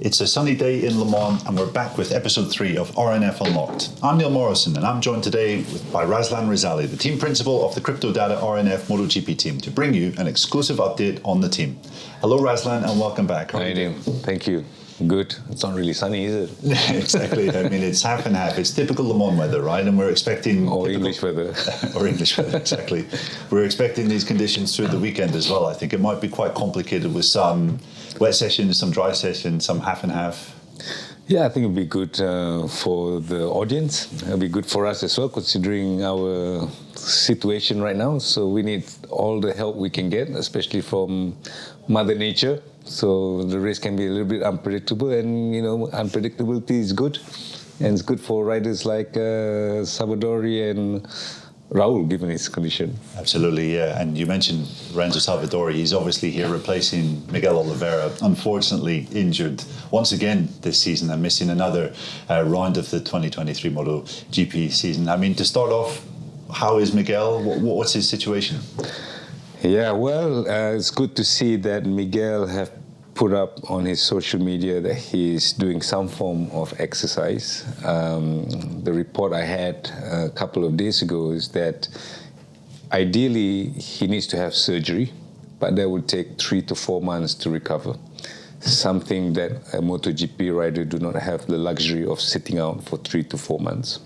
It's a sunny day in Le Mans, and we're back with episode 3 of RNF Unlocked. I'm Neil Morrison, and I'm joined today by Razlan Razali, the team principal of the Crypto Data RNF MotoGP team, to bring you an exclusive update on the team. Hello, Razlan, and welcome back. How are you doing? Thank you. Good. It's not really sunny, is it? Exactly. I mean, it's half and half. It's typical Le Mans weather, right? And we're expecting... English weather. Or English weather, exactly. We're expecting these conditions through the weekend as well. I think it might be quite complicated with some wet sessions, some dry sessions, some half and half. Yeah, I think it'll be good for the audience. It'll be good for us as well, considering our situation right now. So we need all the help we can get, especially from Mother Nature. So the race can be a little bit unpredictable, and unpredictability is good, and it's good for riders like Savadori and Raul, given his condition. Absolutely, yeah. And you mentioned Lorenzo Savadori. He's obviously here replacing Miguel Oliveira, unfortunately injured once again this season and missing another round of the 2023 MotoGP season. I mean, to start off, how is Miguel? What's his situation? Yeah, well, it's good to see that Miguel have put up on his social media that he's doing some form of exercise. The report I had a couple of days ago is that ideally he needs to have surgery, but that would take 3 to 4 months to recover. Something that a MotoGP rider do not have the luxury of sitting out for 3 to 4 months.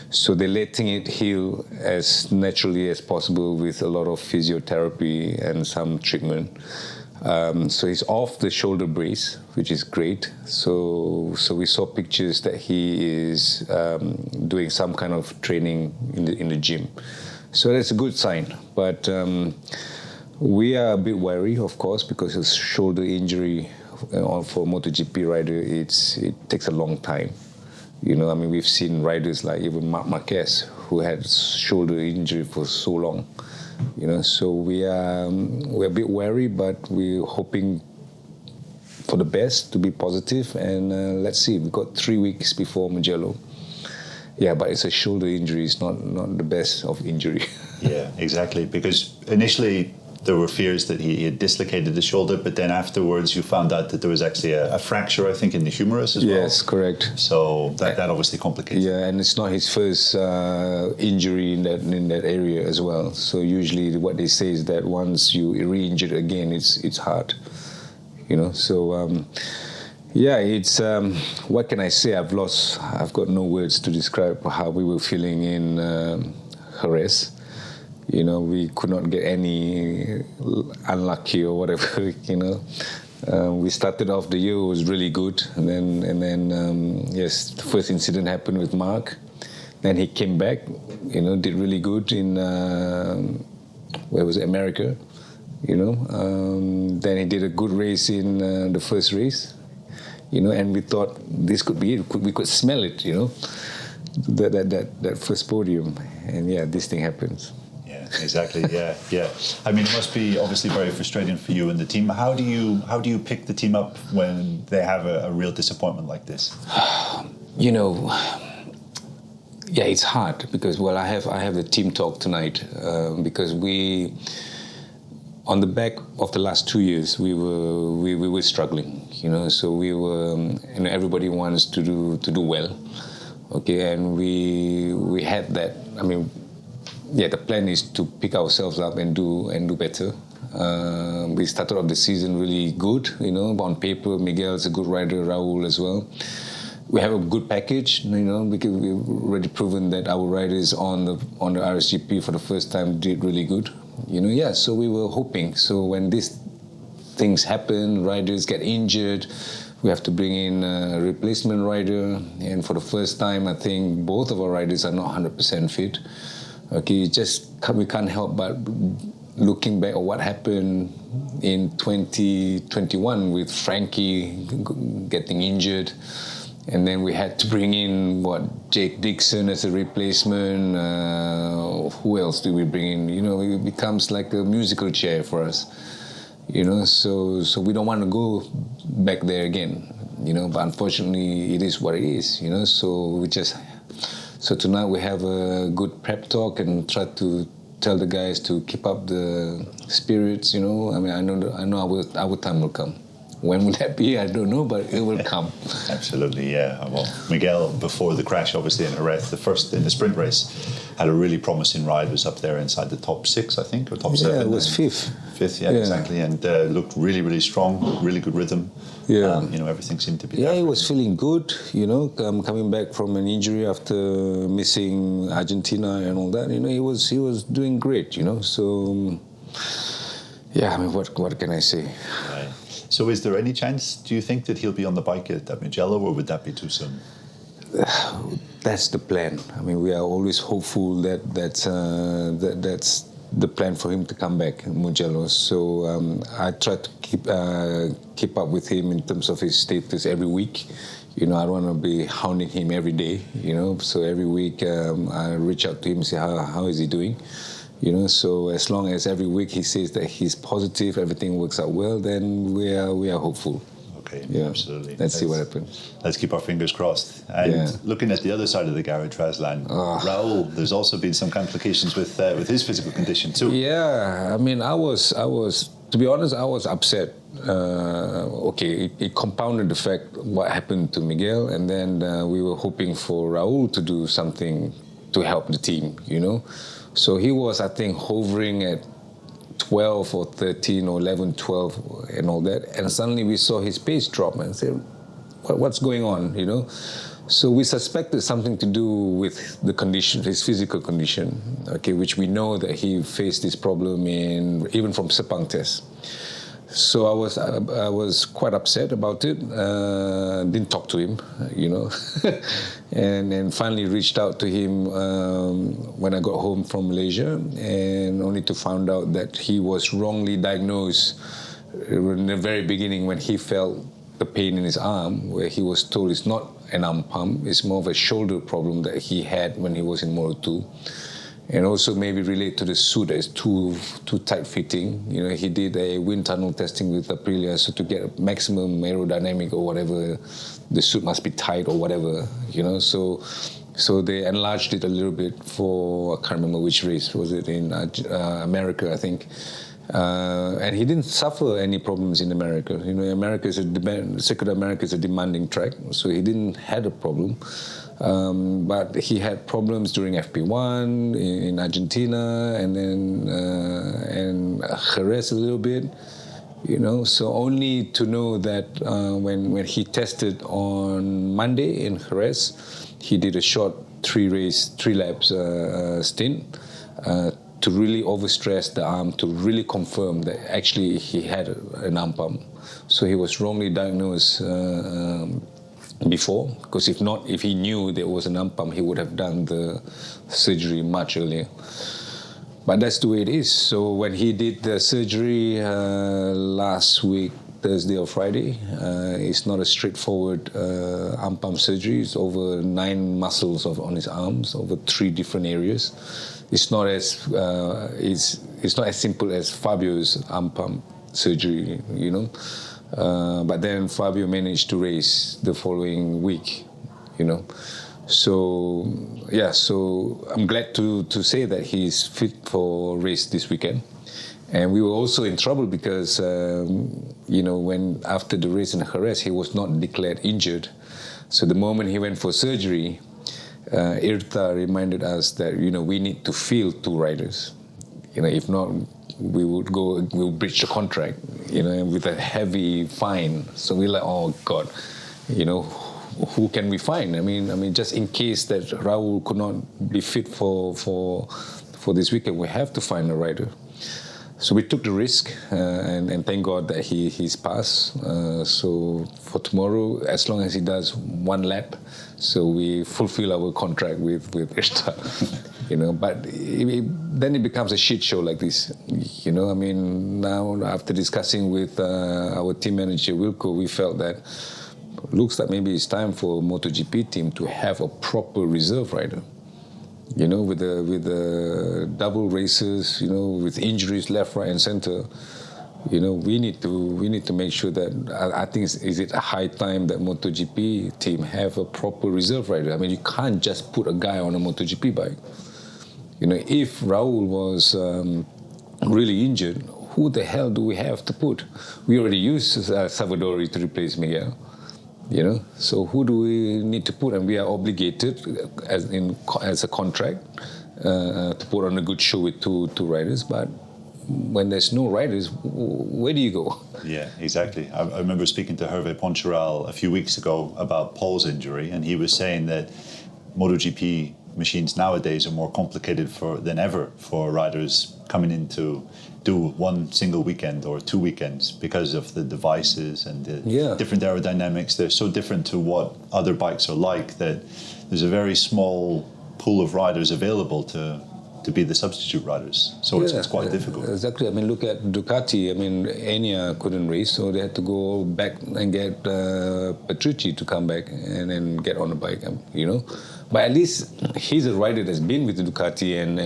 So they're letting it heal as naturally as possible with a lot of physiotherapy and some treatment. So he's off the shoulder brace, which is great. So we saw pictures that he is doing some kind of training in the gym. So that's a good sign. But we are a bit wary, of course, because his shoulder injury for a MotoGP rider, it takes a long time. We've seen riders like even Marc Marquez who had shoulder injury for so long. So we're a bit wary, but we're hoping for the best, to be positive, and let's see. We've got 3 weeks before Mugello. Yeah, but it's a shoulder injury. It's not the best of injury. Yeah, exactly. Because initially there were fears that he had dislocated the shoulder, but then afterwards you found out that there was actually a fracture, I think, in the humerus as well. Yes, correct. So that obviously complicates it. Yeah, and it's not his first injury in that area as well. So usually what they say is that once you re-injure again, it's hard. So it's what can I say? I've got no words to describe how we were feeling in Jerez. We could not get any unlucky or whatever. We started off the year, it was really good, and then the first incident happened with Mark. Then he came back, did really good in where was it, America. Then he did a good race in the first race. And we thought this could be it. We could smell it. That first podium, and this thing happens. Exactly. Yeah. I mean, it must be obviously very frustrating for you and the team. How do you pick the team up when they have a real disappointment like this? It's hard because I have the team talk tonight because we, on the back of the last 2 years, we were struggling. So we were, everybody wants to do well, okay, and we had that. The plan is to pick ourselves up and do better. We started off the season really good, on paper. Miguel is a good rider, Raul as well. We have a good package, because we've already proven that our riders on the RSGP for the first time did really good. So we were hoping. So when these things happen, riders get injured, we have to bring in a replacement rider. And for the first time, I think both of our riders are not 100% fit. Okay, we can't help but looking back at what happened in 2021 with Frankie getting injured, and then we had to bring in Jake Dixon as a replacement. Who else do we bring in? It becomes like a musical chair for us. So we don't want to go back there again. But unfortunately, it is what it is. So tonight we have a good prep talk and try to tell the guys to keep up the spirits. I know our time will come. When will that be? I don't know, but it will come. Absolutely, yeah. Well, Miguel, before the crash, obviously in Jerez, the first in the sprint race, had a really promising ride. Was up there inside the top 6, I think, or top 7. Yeah, it was fifth. Fifth, yeah, exactly, and looked really, really strong, really good rhythm. Yeah, everything seemed to be. Yeah, there he was feeling good. Coming back from an injury after missing Argentina and all that. He was doing great. So yeah, I mean, what can I say? Right. So, is there any chance? Do you think that he'll be on the bike at Mugello, or would that be too soon? That's the plan. I mean, we are always hopeful that's the plan for him to come back in Mugello. So I try to keep up with him in terms of his status every week. I don't want to be hounding him every day. So every week I reach out to him and say how is he doing. So as long as every week he says that he's positive, everything works out well, then we are hopeful. Okay, yeah, absolutely. Let's see what happens. Let's keep our fingers crossed. And looking at the other side of the garage, Razlan, Raul, there's also been some complications with his physical condition too. Yeah, I mean, I was to be honest, I was upset. It compounded the fact what happened to Miguel, and then we were hoping for Raul to do something to help the team, So he was, I think, hovering at 12 or 13 or 11, 12 and all that. And suddenly we saw his pace drop and said, what's going on, So we suspected something to do with the condition, his physical condition, which we know that he faced this problem even from Sepang test. So I was quite upset about it. Didn't talk to him, and finally reached out to him when I got home from Malaysia, and only to find out that he was wrongly diagnosed in the very beginning when he felt the pain in his arm, where he was told it's not an arm pump, it's more of a shoulder problem that he had when he was in Moto E. And also maybe relate to the suit that is too tight fitting. He did a wind tunnel testing with Aprilia, so to get maximum aerodynamic or whatever, the suit must be tight or whatever. So they enlarged it a little bit for, I can't remember which race, was it in America, I think. And he didn't suffer any problems in America. America is Circuit of America is a demanding track, so he didn't had a problem. But he had problems during FP1 in Argentina, and then and Jerez a little bit, So only to know that when he tested on Monday in Jerez, he did a short 3 laps stint to really overstress the arm, to really confirm that actually he had an arm pump. So he was wrongly diagnosed before, because if he knew there was an arm pump, he would have done the surgery much earlier. But that's the way it is. So when he did the surgery last week, Thursday or Friday, it's not a straightforward arm pump surgery. It's over 9 muscles on his arms, over 3 different areas. It's not as it's not as simple as Fabio's arm pump surgery, But then Fabio managed to race the following week, So I'm glad to say that he's fit for race this weekend. And we were also in trouble because, when after the race in Jerez, he was not declared injured. So the moment he went for surgery, IRTA reminded us that, we need to field 2 riders. If not, we'll breach the contract, with a heavy fine. So we're like, oh God, who can we find? I mean, just in case that Raul could not be fit for this weekend, we have to find a rider. So we took the risk, and thank God that he's passed. So for tomorrow, as long as he does 1 lap, so we fulfill our contract with IRTA. But then it becomes a shit show like this. Now after discussing with our team manager Wilco, we felt that looks like maybe it's time for MotoGP team to have a proper reserve rider. With the double races, with injuries left, right, and center. We need to make sure that I think is it a high time that MotoGP team have a proper reserve rider. I mean, you can't just put a guy on a MotoGP bike. If Raul was really injured, who the hell do we have to put? We already used Savadori to replace Miguel. So who do we need to put? And we are obligated, as a contract, to put on a good show with two riders. But when there's no riders, where do you go? Yeah, exactly. I remember speaking to Hervé Poncharal a few weeks ago about Paul's injury, and he was saying that MotoGP machines nowadays are more complicated than ever for riders coming in to do one single weekend or 2 weekends because of the devices and the different aerodynamics. They're so different to what other bikes are like that there's a very small pool of riders available to be the substitute riders. So it's quite difficult. Exactly. I mean, look at Ducati. I mean, Enya couldn't race, so they had to go back and get Petrucci to come back and then get on the bike, But at least he's a rider that's been with the Ducati and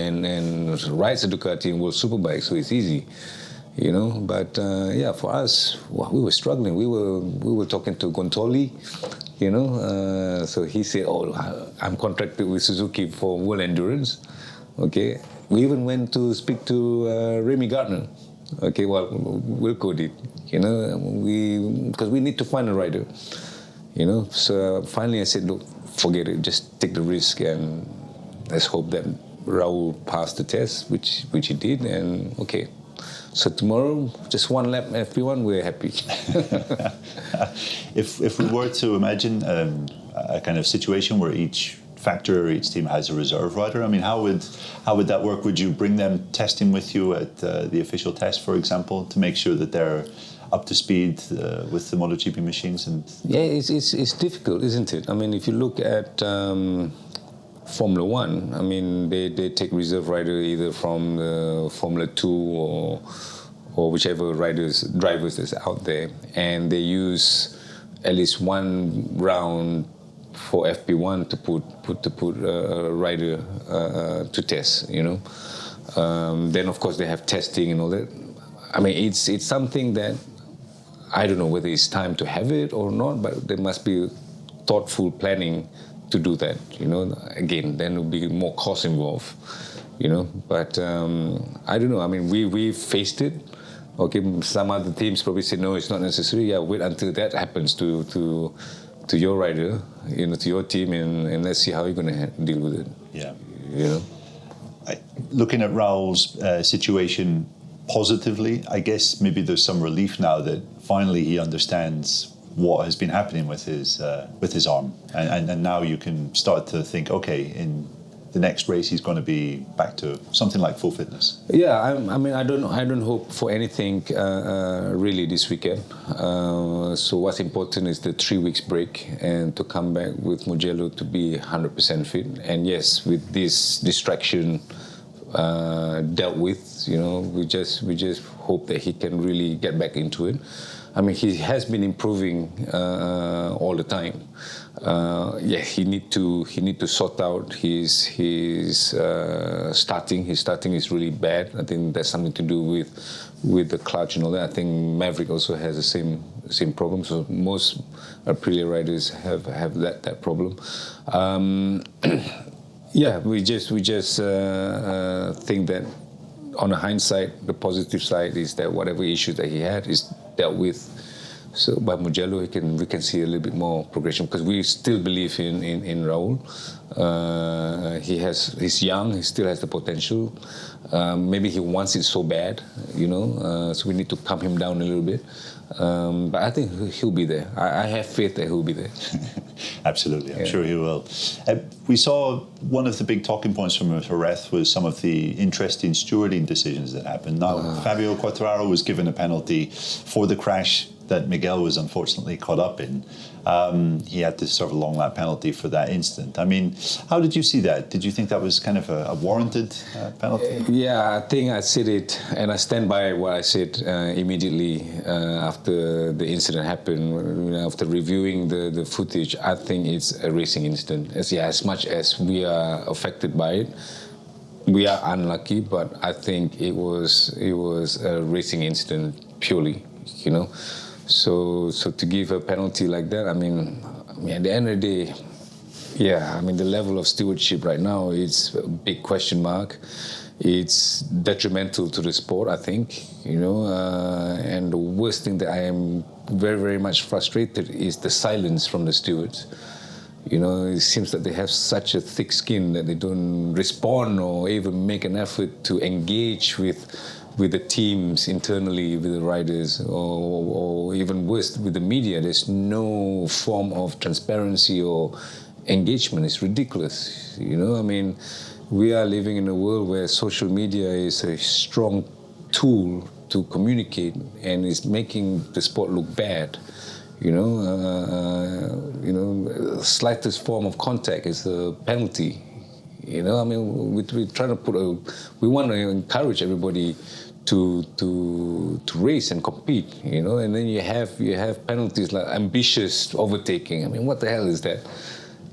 rides a Ducati and World Superbike, so it's easy, But for us, we were struggling. We were talking to Gontoli, So he said, I'm contracted with Suzuki for World Endurance. Okay, we even went to speak to Remy Gardner. Okay, well, Wilco did, because we need to find a rider, So finally I said, look, forget it, just take the risk and let's hope that Raul passed the test, which he did, and okay. So tomorrow, just one lap, FP1, we're happy. If we were to imagine a kind of situation where each factor or each team has a reserve rider, I mean, how would that work? Would you bring them testing with you at the official test, for example, to make sure that they're up to speed with the MotoGP machines? And it's difficult, isn't it? I mean, if you look at Formula One, I mean, they take reserve rider either from the Formula 2 or whichever drivers that's out there, and they use at least one round for FP1 to put a rider to test, Then of course they have testing and all that. I mean, it's something that I don't know whether it's time to have it or not, but there must be thoughtful planning to do that, Again, then there will be more cost involved, But I don't know. I mean, we faced it. Okay, some other teams probably say no, it's not necessary. Yeah, wait until that happens to your rider, to your team, and let's see how you're going to deal with it. Yeah. Looking at Raul's situation positively, I guess maybe there's some relief now that finally he understands what has been happening with his arm, and now you can start to think, okay, in the next race he's going to be back to something like full fitness. Yeah, I mean, I don't hope for anything really this weekend. So what's important is the 3 weeks break and to come back with Mugello to be 100% fit. And yes, with this distraction dealt with, we just hope that he can really get back into it. I mean, he has been improving all the time. He need to sort out his starting. His starting is really bad. I think that's something to do with the clutch and all that. I think Maverick also has the same problem. So most Aprilia riders have that problem. We just think that on the hindsight, the positive side is that whatever issues that he had is dealt with. So by Mugello, we can see a little bit more progression because we still believe in Raul. He's young. He still has the potential. Maybe he wants it so bad, So we need to calm him down a little bit. But I think he'll be there. I have faith that he'll be there. Absolutely, I'm sure he will. We saw one of the big talking points from Jerez was some of the interesting stewarding decisions that happened. Now, Fabio Quartararo was given a penalty for the crash that Miguel was unfortunately caught up in. He had to serve a long lap penalty for that incident. I mean, how did you see that? Did you think that was kind of a warranted penalty? Yeah, I think I said it, and I stand by what I said immediately after the incident happened. After reviewing the footage, I think it's a racing incident. As much as we are affected by it, we are unlucky, but I think it was a racing incident purely, So to give a penalty like that, I mean, at the end of the day, the level of stewardship right now is a big question mark. It's detrimental to the sport, I think, and the worst thing that I am very, very much frustrated is the silence from the stewards. It seems that they have such a thick skin that they don't respond or even make an effort to engage with the teams internally, with the riders, or even worse, with the media. There's no form of transparency or engagement. It's ridiculous, we are living in a world where social media is a strong tool to communicate and is making the sport look bad. Slightest form of contact is a penalty. We're trying to we want to encourage everybody to race and compete, and then you have penalties like ambitious overtaking. What the hell is that?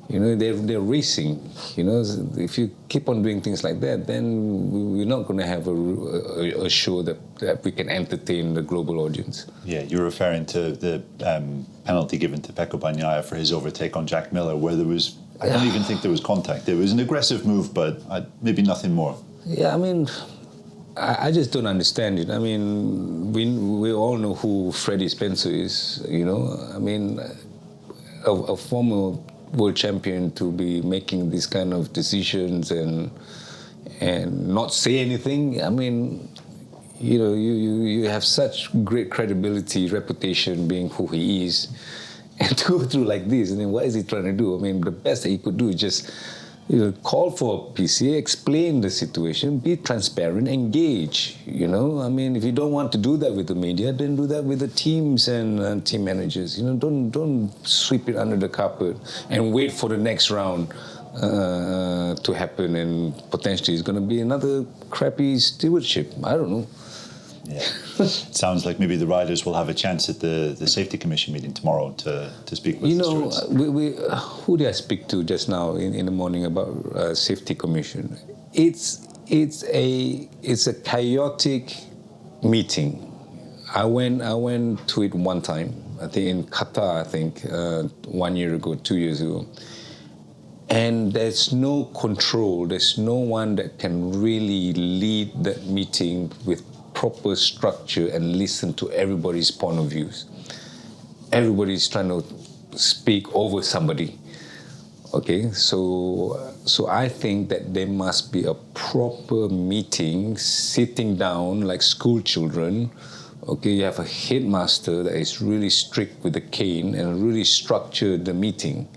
They're racing. If you keep on doing things like that, then we're not going to have a show that we can entertain the global audience. Yeah, you're referring to the penalty given to Pecco Bagnaia for his overtake on Jack Miller, where there was, I don't even think there was contact. It was an aggressive move, but maybe nothing more. Yeah, I just don't understand it. We all know who Freddie Spencer is. A former world champion to be making these kind of decisions and not say anything. You have such great credibility, reputation, being who he is, and to go through like this. What is he trying to do? The best that he could do is just call for PCA, explain the situation, be transparent, engage. If you don't want to do that with the media, then do that with the teams and team managers. Don't sweep it under the carpet and wait for the next round to happen, and potentially it's going to be another crappy stewardship. I don't know. Yeah. Sounds like maybe the riders will have a chance at the safety commission meeting tomorrow to speak with the stewards. Who did I speak to just now in the morning about safety commission? It's a chaotic meeting. I went to it one time, I think in Qatar, 1 year ago, 2 years ago. And there's no control. There's no one that can really lead that meeting with proper structure and listen to everybody's point of views. Everybody's trying to speak over somebody. Okay, so I think that there must be a proper meeting, sitting down like school children. Okay, you have a headmaster that is really strict with the cane and really structure the meeting.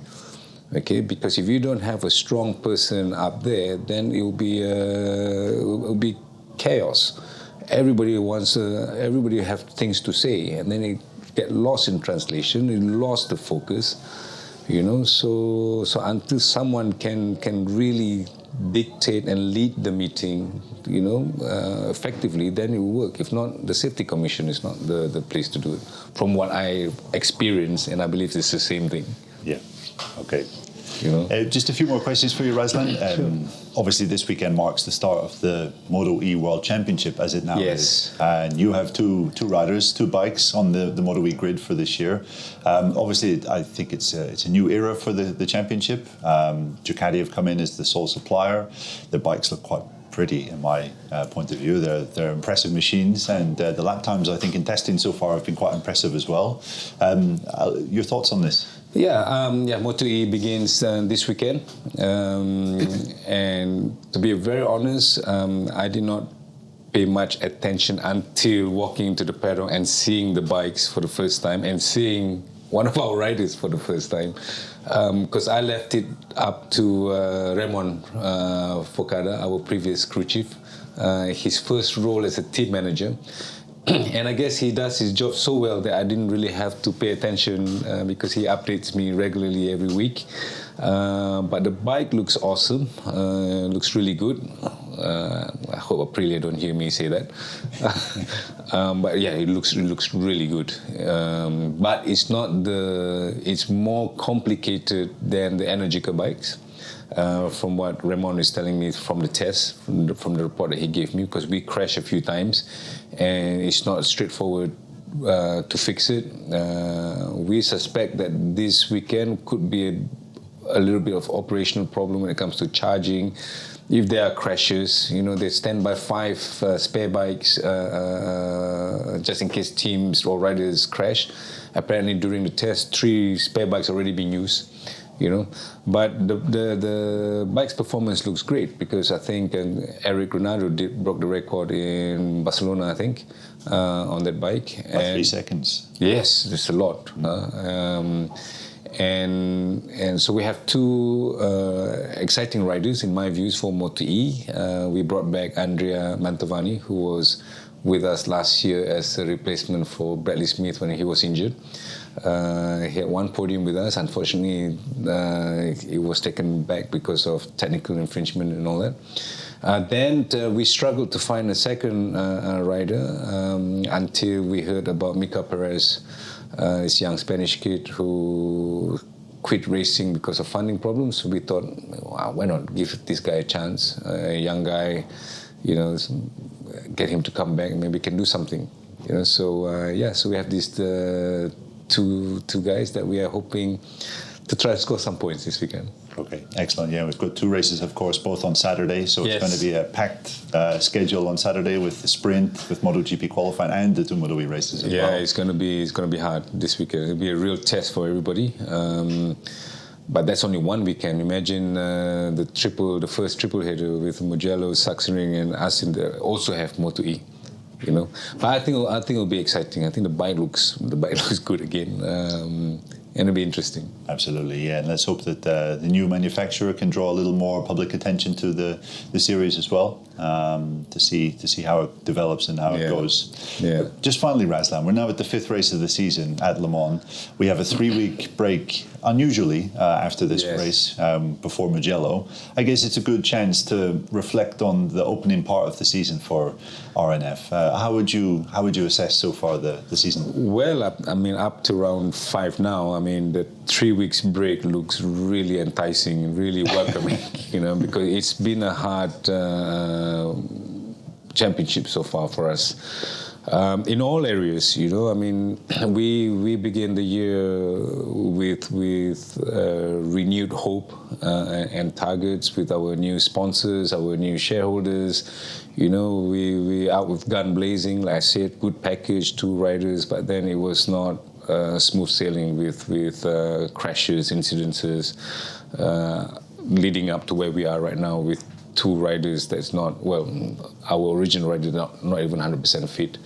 Okay, because if you don't have a strong person up there, then it will be chaos. Everybody have things to say, and then it get lost in translation. It lost the focus, So until someone can really dictate and lead the meeting, effectively, then it will work. If not, the safety commission is not the place to do it. From what I experienced, and I believe it's the same thing. Yeah. Okay. Just a few more questions for you, Razlan. Sure. Obviously, this weekend marks the start of the Moto E World Championship, as it now is. And you have two riders, two bikes on the Moto E grid for this year. Obviously, I think it's a new era for the championship. Ducati have come in as the sole supplier. The bikes look quite pretty, in my point of view. They're impressive machines, and the lap times, I think, in testing so far have been quite impressive as well. Your thoughts on this? Moto E begins this weekend, and to be very honest, I did not pay much attention until walking into the paddock and seeing the bikes for the first time and seeing one of our riders for the first time, because I left it up to Ramon Focada, our previous crew chief, his first role as a team manager. And I guess he does his job so well that I didn't really have to pay attention because he updates me regularly every week. But the bike looks awesome, looks really good. I hope Aprilia don't hear me say that. But yeah, it looks really good. But it's more complicated than the Energica bikes. From what Ramon is telling me from the test, from the report that he gave me, because we crashed a few times and it's not straightforward to fix it. We suspect that this weekend could be a little bit of operational problem when it comes to charging if there are crashes, they stand by 5 spare bikes just in case teams or riders crash. Apparently during the test, 3 spare bikes already being used. But the bike's performance looks great, because I think Eric Granado broke the record in Barcelona, I think, on that bike. About 3 seconds. Yes, it's a lot. And so we have 2 exciting riders, in my views, for Moto E. We brought back Andrea Mantovani, who was with us last year as a replacement for Bradley Smith when he was injured. He had 1 podium with us. Unfortunately, it was taken back because of technical infringement and all that. Then we struggled to find a second rider until we heard about Mika Perez, this young Spanish kid who quit racing because of funding problems. So we thought, wow, why not give this guy a chance? A young guy, get him to come back and maybe can do something. So we have these two guys that we are hoping to try to score some points this weekend. Okay, excellent. Yeah, we've got 2 races, of course, both on Saturday. So it's going to be a packed schedule on Saturday with the sprint, with MotoGP qualifying, and the 2 Moto E races as well. Yeah, it's going to be hard this weekend. It'll be a real test for everybody. But that's only one weekend. Imagine the first triple header with Mugello, Sachsenring, and us also have Moto E. But I think it'll be exciting. I think the bike looks good again, and it'll be interesting. Absolutely, yeah. And let's hope that the new manufacturer can draw a little more public attention to the series as well, to see how it develops and how it goes. Yeah. But just finally, Razlan, we're now at the 5th race of the season at Le Mans. We have a 3-week break, unusually, after this race, before Mugello. I guess it's a good chance to reflect on the opening part of the season for RNF. How would you assess so far the season? Well, up to round 5 now. The 3 weeks break looks really enticing, really welcoming, because it's been a hard championship so far for us. In all areas, we begin the year with renewed hope and targets with our new sponsors, our new shareholders. We out with gun blazing, like I said, good package, 2 riders, but then it was not smooth sailing with crashes, incidences, leading up to where we are right now with 2 riders that's not, our original rider not even 100% fit.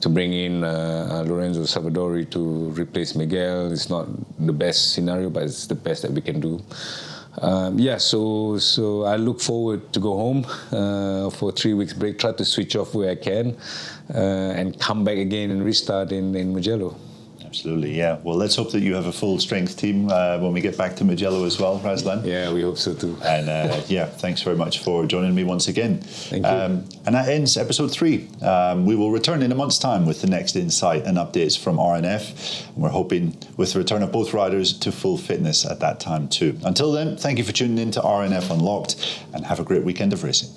To bring in Lorenzo Savadori to replace Miguel is not the best scenario, but it's the best that we can do. So I look forward to go home for 3 weeks break, try to switch off where I can, and come back again and restart in Mugello. Absolutely, yeah. Well, let's hope that you have a full strength team when we get back to Mugello as well, Razlan. Yeah, we hope so too. And thanks very much for joining me once again. Thank you. And that ends episode 3. We will return in a month's time with the next insight and updates from RNF. And we're hoping with the return of both riders to full fitness at that time too. Until then, thank you for tuning in to RNF Unlocked, and have a great weekend of racing.